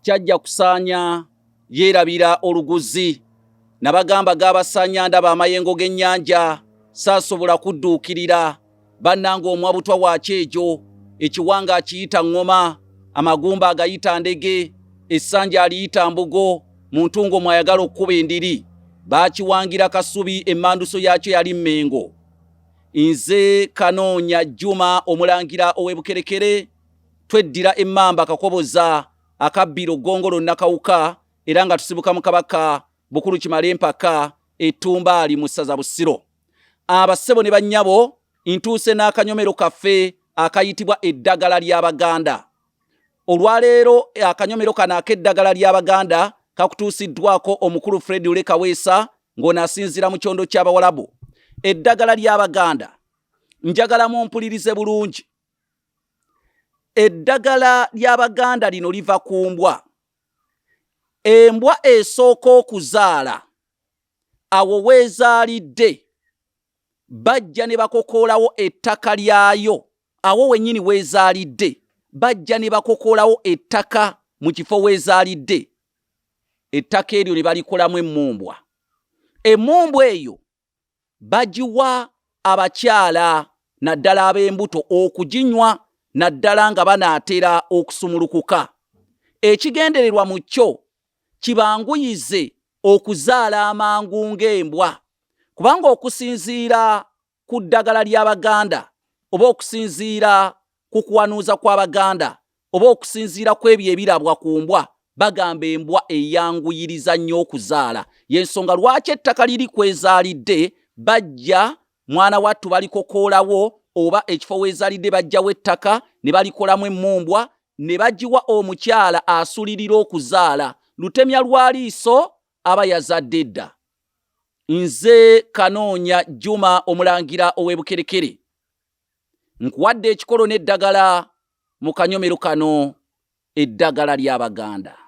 kyajja kusaanya yeerabira oluguzi. Nabagamba gabasanya ndaba amayengo g'ennyanja saasobola kudduukirira. Bannanga omwabutwa wa kyejo, ekiwanga akiyita ŋŋoma, amagumba agayita ndege, essanja aliyita mbugo, mu ntungo mwayagala okkuba endiri. Baakiwangira Kasubi, emmanduso yaakyo yali Mmengo. Nze Kanoonya Juma omulangira ow'ebukerekere, tweddira emmamba kakoboza akabbiro ggongolo nakawuka, era nga tusibuka mu Kabaka Bukulu Kimala Empaka Ettumbaali mu ssaza Busiro. Abassebo ne bannyabo, ntuuse n'akanyomero kaffe akayitibwa Eddagala ly'Abaganda. Olwaleero akanyomero kano ak'Eddagala ly'Abaganda kakutuusiddwako omukulu Fred Ule Kaweesa ng'onaasinziira mu kyondo ky'Abawalabu. Eddagala ly'Abaganda njagala mumpulirize bulungi. Eddagala ly'Abaganda lino liva ku mbwa. Embwa esooka okuzaala, awo Wezaalidde bajja ne bakokoolawo ettaka lyayo. Awo wennyini Wezaalidde bajja ne bakokoolawo ettaka mu kifo Wezaalidde. Ettaka eryo ne balikolamu emmumbwa. Emmumbwa eyo bagiwa abakyala naddala ab'embuto okuginywa, naddala nga banaatera okusumulukuka. Ekigendererwa mu kyo kibanguyize okuzaala amangu ng'embwa, kubanga okusinziira ku ddagala ly'Abaganda, oba okusinziira ku kuwanuuza kw'Abaganda, oba okusinziira ku ebyo ebirabwa ku mbwa, bagamba embwa eyanguyiriza nnyo okuzaala. Y'ensonga lwaki ettaka liri Wezaalidde bajja mwana wattu balikokoolawo, oba ekifo Wezaalidde bajjawo ettaka ne balikolamu emmumbwa ne bagiwa omukyala asulirira okuzaala. Lutemya lwa liiso aba yazadde dda. Nze Kanoonya Juma omulangira ow'ebukerekere nkuwadde ekikolo n'eddagala mu kanyomero kano Eddagala ly'Abaganda.